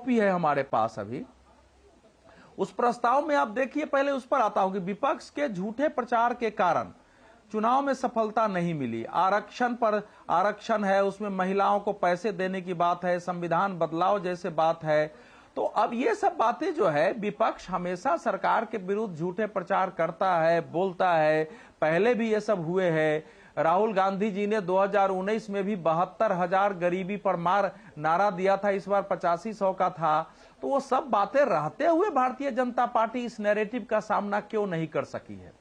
Copy है हमारे पास अभी। उस प्रस्ताव में आप देखिए, पहले उस पर आता हूं कि विपक्ष के झूठे प्रचार के कारण चुनाव में सफलता नहीं मिली। आरक्षण पर आरक्षण है, उसमें महिलाओं को पैसे देने की बात है, संविधान बदलाव जैसे बात है। तो अब ये सब बातें जो है, विपक्ष हमेशा सरकार के विरुद्ध झूठे प्रचार करता है, बोलता है। पहले भी ये सब हुए हैं। राहुल गांधी जी ने 2019 में भी 72,000 गरीबी पर मार नारा दिया था, इस बार 8500 का था। तो वो सब बातें रहते हुए भारतीय जनता पार्टी इस नैरेटिव का सामना क्यों नहीं कर सकी है,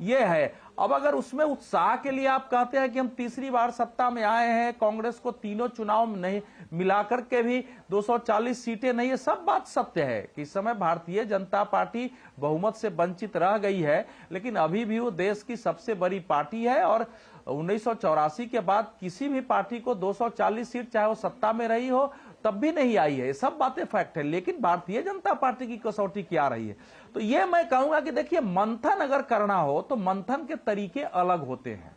ये है। अब अगर उसमें उत्साह के लिए आप कहते हैं कि हम तीसरी बार सत्ता में आए हैं, कांग्रेस को तीनों चुनाव में नहीं मिलाकर के भी 240 सीटें नहीं है, सब बात सत्य है कि इस समय भारतीय जनता पार्टी बहुमत से वंचित रह गई है, लेकिन अभी भी वो देश की सबसे बड़ी पार्टी है। और 1984 के बाद किसी भी पार्टी को 240 सीट, चाहे वो सत्ता में रही हो, तब भी नहीं आई है। सब बातें फैक्ट है। लेकिन भारतीय जनता पार्टी की कसौटी क्या रही है, तो ये मैं कहूंगा कि देखिए, मंथन अगर करना हो तो मंथन के तरीके अलग होते हैं।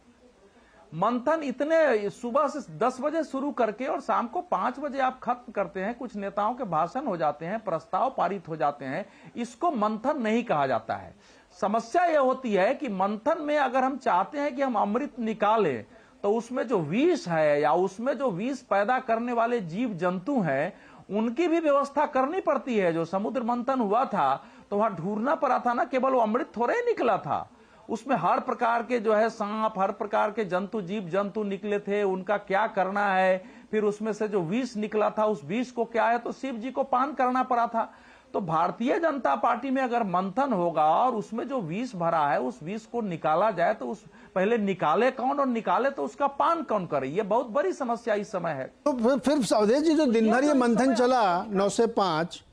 मंथन इतने सुबह से 10 बजे शुरू करके और शाम को 5 बजे आप खत्म करते हैं, कुछ नेताओं के भाषण हो जाते हैं, प्रस्ताव पारित हो जाते हैं, इसको मंथन नहीं कहा जाता है। समस्या यह होती है कि मंथन में अगर हम चाहते हैं कि हम अमृत निकालें, तो उसमें जो विष है या उसमें जो विष पैदा करने वाले जीव जंतु हैं, उनकी भी व्यवस्था करनी पड़ती है। जो समुद्र मंथन हुआ था तो वहां ढूंढना पड़ा था ना, केवल वो अमृत थोड़े ही निकला था, उसमें हर प्रकार के जो है सांप, हर प्रकार के जंतु, जीव जंतु निकले थे, उनका क्या करना है। फिर उसमें से जो विष निकला था, उस विष को क्या है, तो शिव जी को पान करना पड़ा था। तो भारतीय जनता पार्टी में अगर मंथन होगा और उसमें जो विष भरा है, उस विष को निकाला जाए, तो उस पहले निकाले कौन, और निकाले तो उसका पान कौन करे, ये बहुत बड़ी समस्या इस समय है। तो फिर अवधेश जी, जो दिन भर ये मंथन चला 9 से 5,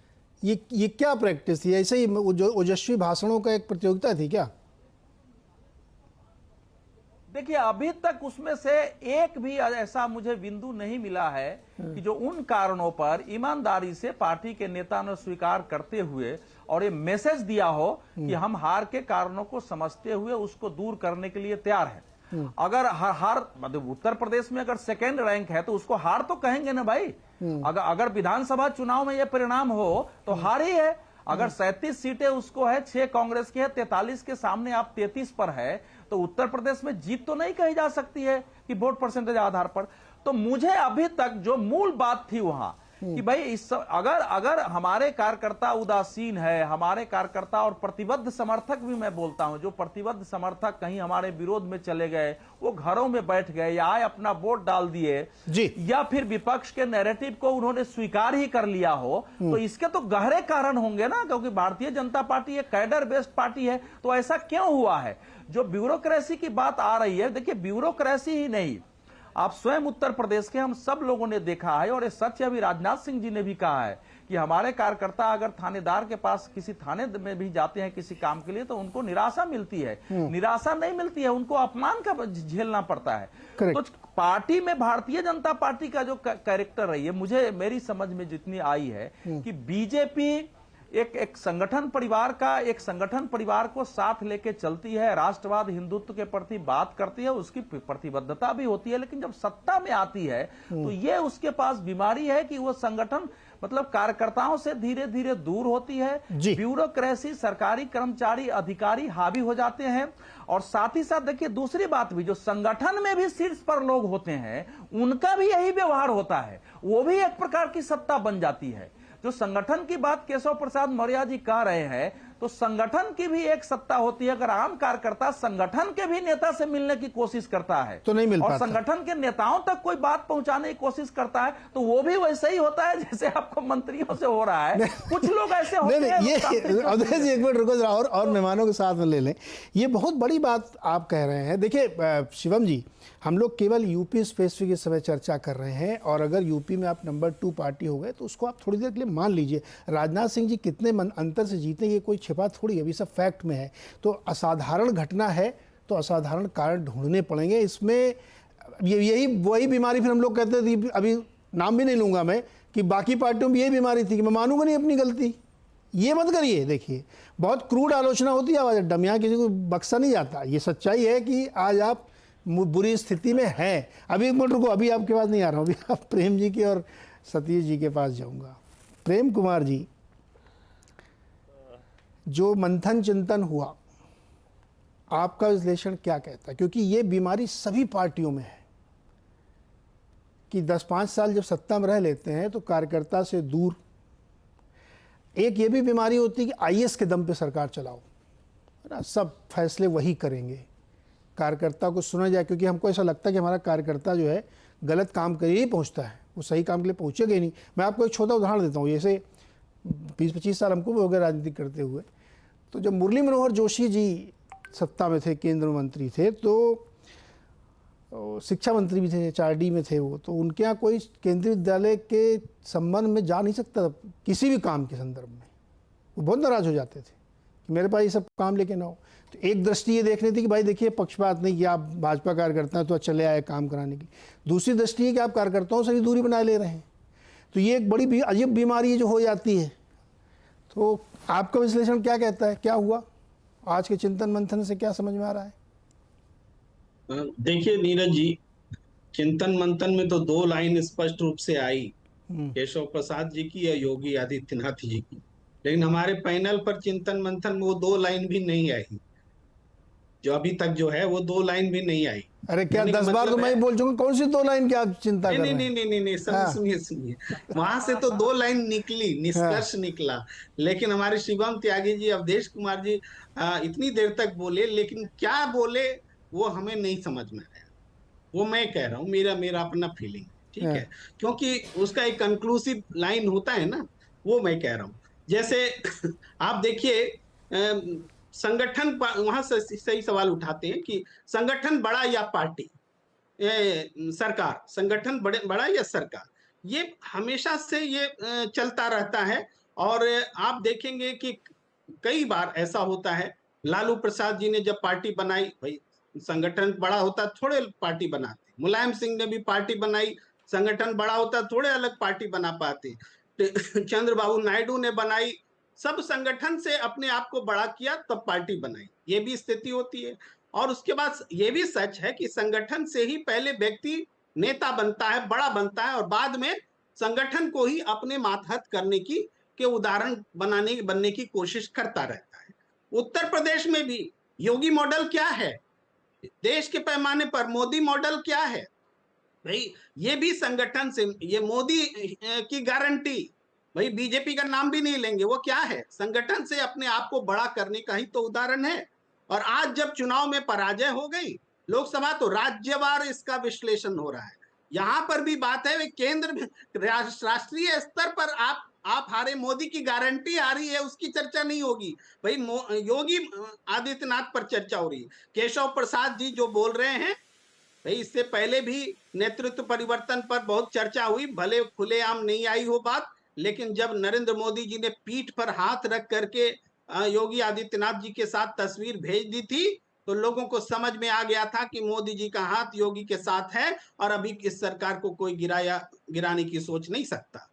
ये क्या प्रैक्टिस थी? ऐसे ही ओजस्वी भाषणों का एक प्रतियोगिता थी क्या? देखिए, अभी तक उसमें से एक भी ऐसा मुझे बिंदु नहीं मिला है कि जो उन कारणों पर ईमानदारी से पार्टी के नेता ने स्वीकार करते हुए और ये मैसेज दिया हो कि हम हार के कारणों को समझते हुए उसको दूर करने के लिए तैयार हैं। अगर हार मतलब उत्तर प्रदेश में अगर सेकेंड रैंक है तो उसको हार तो कहेंगे ना भाई। अगर विधानसभा चुनाव में ये परिणाम हो तो हार ही है। अगर 37 सीटें उसको है, 6 कांग्रेस की है, 43 के सामने आप 33 पर है, तो उत्तर प्रदेश में जीत तो नहीं कही जा सकती है कि वोट परसेंटेज आधार पर। तो मुझे अभी तक जो मूल बात थी वहां कि भाई अगर हमारे कार्यकर्ता उदासीन है, हमारे कार्यकर्ता और प्रतिबद्ध समर्थक भी मैं बोलता हूं, जो प्रतिबद्ध समर्थक कहीं हमारे विरोध में चले गए, वो घरों में बैठ गए या आए अपना वोट डाल दिए जी, या फिर विपक्ष के नैरेटिव को उन्होंने स्वीकार ही कर लिया हो, तो इसके तो गहरे कारण होंगे ना, क्योंकि भारतीय जनता पार्टी एक कैडर बेस्ड पार्टी है। तो ऐसा क्यों हुआ है? जो ब्यूरोक्रेसी की बात आ रही है, देखिए ब्यूरोक्रेसी ही नहीं, आप स्वयं उत्तर प्रदेश के हम सब लोगों ने देखा है, और ये सच अभी राजनाथ सिंह जी ने भी कहा है कि हमारे कार्यकर्ता अगर थानेदार के पास किसी थाने में भी जाते हैं किसी काम के लिए, तो उनको निराशा मिलती है। निराशा नहीं मिलती है, उनको अपमान का झेलना पड़ता है। तो पार्टी में भारतीय जनता पार्टी का जो कैरेक्टर रही है, मुझे मेरी समझ में जितनी आई है कि बीजेपी एक संगठन परिवार को साथ लेके चलती है, राष्ट्रवाद हिंदुत्व के प्रति बात करती है, उसकी प्रतिबद्धता भी होती है। लेकिन जब सत्ता में आती है तो ये उसके पास बीमारी है कि वो संगठन मतलब कार्यकर्ताओं से धीरे धीरे दूर होती है। ब्यूरोक्रेसी, सरकारी कर्मचारी, अधिकारी हावी हो जाते हैं। और साथ ही साथ देखिए दूसरी बात भी, जो संगठन में भी शीर्ष पर लोग होते हैं, उनका भी यही व्यवहार होता है, वो भी एक प्रकार की सत्ता बन जाती है। जो संगठन की बात केशव प्रसाद मौर्य जी कह रहे हैं, तो संगठन की भी एक सत्ता होती है। अगर आम कार्यकर्ता संगठन के भी नेता से मिलने की कोशिश करता है तो नहीं मिल और पाता, संगठन के नेताओं तक कोई बात पहुंचाने की कोशिश करता है, तो वो भी वैसे ही होता है जैसे आपको मंत्रियों से हो रहा है। कुछ लोग ऐसे होते हैं। ये अवधेश जी एक मिनट रुको जरा, और मेहमानों के साथ में ले लें। ये बहुत बड़ी बात आप कह रहे हैं। देखिए शिवम जी, हम लोग केवल यूपी स्पेसिफिक इस समय चर्चा कर रहे हैं, और अगर यूपी में आप नंबर 2 पार्टी हो गए तो उसको आप थोड़ी देर के लिए मान लीजिए। राजनाथ सिंह जी कितने अंतर से जीते, ये कोई छिपा थोड़ी, अभी सब फैक्ट में है। तो असाधारण घटना है तो असाधारण कारण ढूंढने पड़ेंगे इसमें। यही वही बीमारी फिर हम लोग कहते थे, अभी नाम भी नहीं लूँगा मैं, कि बाकी पार्टियों में यही बीमारी थी कि मैं मानूंगा नहीं अपनी गलती। ये मत करिए। देखिए बहुत क्रूड आलोचना होती है, आवाज़ अड्डा में यहाँ किसी को बख्शा नहीं जाता। ये सच्चाई है कि आज आप बुरी स्थिति में हैं। अभी एक मिनट रुको, अभी आपके पास नहीं आ रहा हूँ, अभी आप प्रेम जी के और सतीश जी के पास जाऊँगा। प्रेम कुमार जी, जो मंथन चिंतन हुआ, आपका विश्लेषण क्या कहता है? क्योंकि ये बीमारी सभी पार्टियों में है कि 10-5 साल जब सत्ता में रह लेते हैं तो कार्यकर्ता से दूर। एक ये भी बीमारी होती है कि आईएएस के दम पे सरकार चलाओ, है ना, सब फैसले वही करेंगे, कार्यकर्ता को सुना जाए, क्योंकि हमको ऐसा लगता है कि हमारा कार्यकर्ता जो है गलत काम के लिए ही पहुँचता है, वो सही काम के लिए पहुँचेगा ही नहीं। मैं आपको एक छोटा उदाहरण देता हूँ। जैसे 20-25 साल हमको भी हो गए राजनीति करते हुए, तो जब मुरली मनोहर जोशी जी सत्ता में थे, केंद्र मंत्री थे, तो शिक्षा मंत्री भी थे, HRD में थे वो, तो उनके यहाँ कोई केंद्रीय विद्यालय के संबंध में जा नहीं सकता था किसी भी काम के संदर्भ में। वो बहुत नाराज हो जाते थे कि मेरे पास ये सब काम लेके ना हो। तो एक दृष्टि ये देखनी थी कि भाई देखिए, पक्षपात नहीं कि आप भाजपा कार्यकर्ता हैं तो चले आए काम कराने की। दूसरी दृष्टि है कि आप कार्यकर्ताओं से ही दूरी बनाए ले रहे हैं। तो ये एक बड़ी अजीब बीमारी है जो हो जाती है। तो आपका विश्लेषण क्या कहता है, क्या हुआ आज के चिंतन मंथन से, क्या समझ में आ रहा है? देखिए नीरज जी, चिंतन मंथन में तो 2 लाइन स्पष्ट रूप से आई, केशव प्रसाद जी की या योगी आदित्यनाथ जी की, लेकिन हमारे पैनल पर चिंतन मंथन में वो 2 लाइन भी नहीं आई। जो अभी तक जो है वो 2 लाइन भी नहीं आई। अरे क्या 10 बार तो मैं ही बोल चुका, कौन सी 2 लाइन की आप चिंता कर रहे हैं? नहीं, सुनिए, वहां से तो 2 लाइन निकली, निष्कर्ष निकला, लेकिन हमारे शिवम त्यागी जी, अवधेश कुमार जी इतनी देर तक बोले, लेकिन क्या बोले वो हमें नहीं समझ में आया। वो मैं कह रहा हूँ, मेरा अपना फीलिंग, ठीक है, क्योंकि उसका एक कंक्लूसिव लाइन होता है ना, वो मैं कह रहा हूँ। जैसे आप देखिए, संगठन, वहां से सही सवाल उठाते हैं कि संगठन बड़ा या पार्टी, सरकार, संगठन बड़ा या सरकार, ये हमेशा से ये चलता रहता है। और आप देखेंगे कि कई बार ऐसा होता है, लालू प्रसाद जी ने जब पार्टी बनाई, भाई संगठन बड़ा होता थोड़े पार्टी बनाते, मुलायम सिंह ने भी पार्टी बनाई, संगठन बड़ा होता थोड़े अलग पार्टी बना पाते, चंद्रबाबू नायडू ने बनाई, सब संगठन से अपने आप को बड़ा किया तब पार्टी बनाई, ये भी स्थिति होती है। और उसके बाद ये भी सच है कि संगठन से ही पहले व्यक्ति नेता बनता है, बड़ा बनता है, और बाद में संगठन को ही अपने मातहत करने की के उदाहरण बनने की कोशिश करता रहता है। उत्तर प्रदेश में भी योगी मॉडल क्या है, देश के पैमाने पर मोदी मॉडल क्या है, भाई ये भी संगठन से, ये मोदी की गारंटी, भाई बीजेपी का नाम भी नहीं लेंगे, वो क्या है, संगठन से अपने आप को बड़ा करने का ही तो उदाहरण है। और आज जब चुनाव में पराजय हो गई लोकसभा, तो राज्यवार इसका विश्लेषण हो रहा है। यहां पर भी बात है, केंद्र राष्ट्रीय स्तर पर आप हारे, मोदी की गारंटी आ रही है, उसकी चर्चा नहीं होगी, भाई योगी आदित्यनाथ पर चर्चा हो रही है। केशव प्रसाद जी जो बोल रहे हैं, भाई इससे पहले भी नेतृत्व परिवर्तन पर बहुत चर्चा हुई, भले खुलेआम नहीं आई हो बात, लेकिन जब नरेंद्र मोदी जी ने पीठ पर हाथ रख करके योगी आदित्यनाथ जी के साथ तस्वीर भेज दी थी, तो लोगों को समझ में आ गया था कि मोदी जी का हाथ योगी के साथ है और अभी इस सरकार को कोई गिराने की सोच नहीं सकता।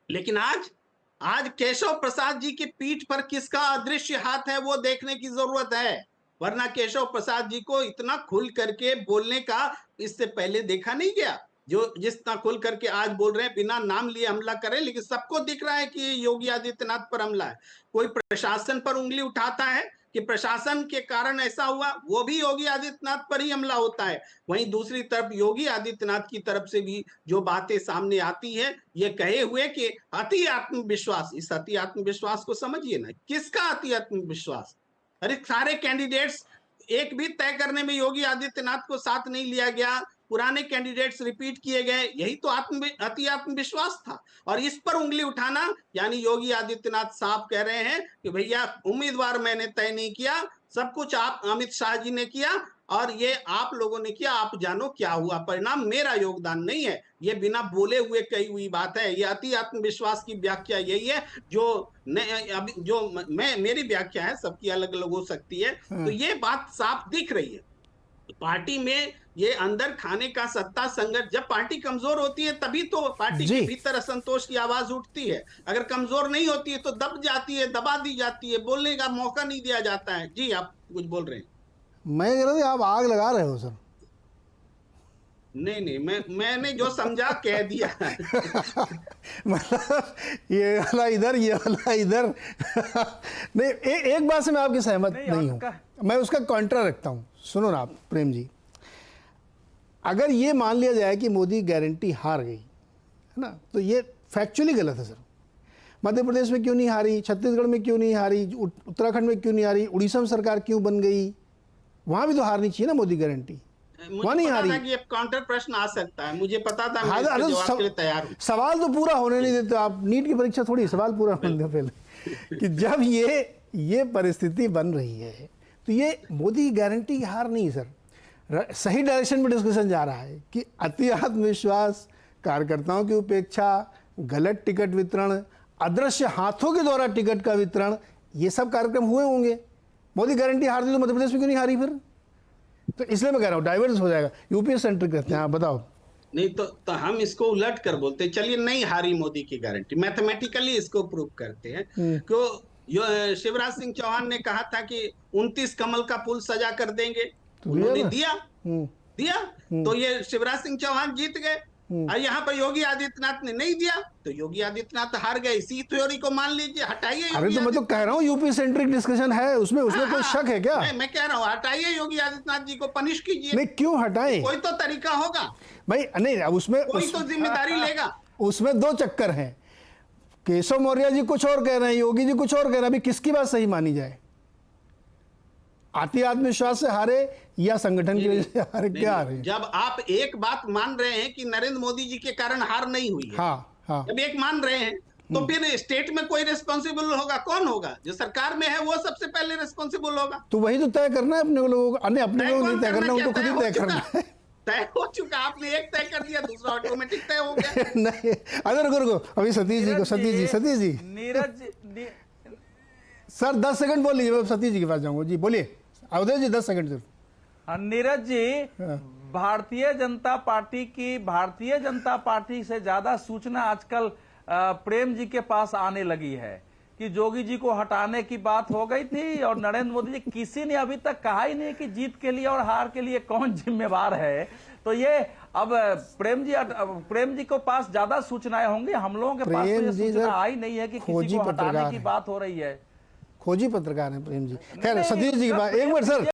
लेकिन आज केशव प्रसाद जी की पीठ पर किसका अदृश्य हाथ है वो देखने की जरूरत है, वरना केशव प्रसाद जी को इतना खुल करके बोलने का इससे पहले देखा नहीं गया। जो जितना खुल करके आज बोल रहे हैं, बिना नाम लिए हमला करें, लेकिन सबको दिख रहा है कि योगी आदित्यनाथ पर हमला है। कोई प्रशासन पर उंगली उठाता है कि प्रशासन के कारण ऐसा हुआ, वो भी योगी आदित्यनाथ पर ही हमला होता है। वहीं दूसरी तरफ योगी आदित्यनाथ की तरफ से भी जो बातें सामने आती है, ये कहे हुए कि अति आत्मविश्वास, इस अति आत्मविश्वास को समझिए ना, किसका अति आत्मविश्वास? अरे सारे कैंडिडेट्स एक भी तय करने में योगी आदित्यनाथ को साथ नहीं लिया गया, पुराने कैंडिडेट्स रिपीट किए गए, यही तो अति आत्मविश्वास था। और इस पर उंगली उठाना, यानी योगी आदित्यनाथ साफ कह रहे हैं कि भैया उम्मीदवार मैंने तय नहीं किया, सब कुछ आप अमित शाह जी ने किया और ये आप लोगों ने किया, आप जानो क्या हुआ परिणाम, मेरा योगदान नहीं है। ये बिना बोले हुए कही हुई बात है। ये अति आत्मविश्वास की व्याख्या यही है, जो मेरी व्याख्या है, सबकी अलग अलग हो सकती है। तो ये बात साफ दिख रही है। पार्टी में ये अंदर खाने का सत्ता संगठन, जब पार्टी कमजोर होती है तभी तो पार्टी के भीतर असंतोष की आवाज उठती है। अगर कमजोर नहीं होती है तो दब जाती है, दबा दी जाती है, बोलने का मौका नहीं दिया जाता है। जी आप कुछ बोल रहे हैं? मैं कह रहा था आप आग लगा रहे हो सर। नहीं, मैंने जो समझा कह दिया। मतलब ये वाला इधर, ये वाला इधर। नहीं, एक बात से मैं आपकी सहमत नहीं हूँ, मैं उसका कॉन्ट्रा रखता हूँ। सुनो ना आप प्रेम जी, अगर ये मान लिया जाए कि मोदी गारंटी हार गई है ना, तो ये फैक्चुअली गलत है सर। मध्य प्रदेश में क्यों नहीं हारी, छत्तीसगढ़ में क्यों नहीं हारी, उत्तराखंड में क्यों नहीं हारी, उड़ीसा में सरकार क्यों बन गई, वहां भी तो हारनी चाहिए ना मोदी गारंटी, वहां नहीं हारी। कि एक काउंटर प्रश्न आ सकता है, मुझे पता था, मैं इसके जवाब के लिए तैयार हूं। सवाल तो पूरा होने नहीं देते आप, नीट की परीक्षा थोड़ी सवाल पूरा होने दो पहले। कि जब ये परिस्थिति बन रही है तो ये मोदी की गारंटी की हार नहीं सर, सही डायरेक्शन में डिस्कशन जा रहा है कि अति आत्मविश्वास, कार्यकर्ताओं की उपेक्षा, गलत टिकट वितरण, अदृश्य हाथों के द्वारा टिकट का वितरण, ये सब कार्यक्रम हुए होंगे। मोदी गारंटी हार दी तो मध्य प्रदेश में क्यों नहीं हारी फिर? तो इसलिए मैं कह रहा हूँ डाइवर्स हो जाएगा, यूपीए सेंट्रिक करते हैं। आप बताओ। नहीं तो हम इसको उलट कर बोलते हैं, चलिए नहीं हारी मोदी की गारंटी, मैथमेटिकली इसको प्रूव करते हैं। क्यों शिवराज सिंह चौहान ने कहा था कि 29 कमल का पुल सजा कर देंगे, तो उन्होंने दिया। तो ये शिवराज सिंह चौहान जीत गए, और यहाँ पर योगी आदित्यनाथ ने नहीं दिया, तो योगी आदित्यनाथ हार गए। इसी थ्योरी को मान लीजिए, हटाइए। अरे तो मैं तो कह रहा हूँ यूपी सेंट्रिक डिस्कशन है, उसमें कोई शक है क्या? मैं कह रहा हूँ हटाइए, योगी आदित्यनाथ जी को पनिश कीजिए। नहीं, क्यों हटाएं? कोई तो तरीका होगा भाई। नहीं, अब उसमें कोई तो जिम्मेदारी लेगा। उसमें दो चक्कर हैं, केशव मौर्य जी कुछ और कह रहे हैं, योगी जी कुछ और कह रहे हैं। अभी किसकी बात सही मानी जाए? अति आत्मविश्वास से हारे या संगठन की वजह से हारे? क्या हारे? जब आप एक बात मान रहे हैं कि नरेंद्र मोदी जी के कारण हार नहीं हुई है, हाँ। जब एक मान रहे हैं, तो फिर स्टेट में कोई रिस्पॉन्सिबल होगा? कौन होगा? जो सरकार में है वो सबसे पहले रिस्पॉन्सिबल होगा। तो वही तो तय करना है अपने लोगों को। अपने लोगों को नहीं तय करना, उनको खुद ही तय करना है। तय हो चुका, आपने एक तय कर दिया, दूसरा ऑटोमेटिक तय हो गया। नहीं, अगर रुको, अभी सतीश जी नीरज सर 10 सेकंड बोल लीजिए, मैं सतीश जी के पास जाऊंगा। जी बोलिए अवधेश जी, 10 सेकंड सिर्फ। नीरज जी, भारतीय जनता पार्टी से ज्यादा सूचना आजकल प्रेम जी के पास आने लगी है कि जोगी जी को हटाने की बात हो गई थी, और नरेंद्र मोदी जी, किसी ने अभी तक कहा ही नहीं कि जीत के लिए और हार के लिए कौन जिम्मेवार है। तो ये अब प्रेम जी को पास ज्यादा सूचनाएं होंगी, हम लोगों के पास तो ये सूचना आई नहीं है कि किसी को हटाने की बात हो रही है। खोजी पत्रकार है प्रेम जी। खैर सतीश जी की बात, एक मिनट सर,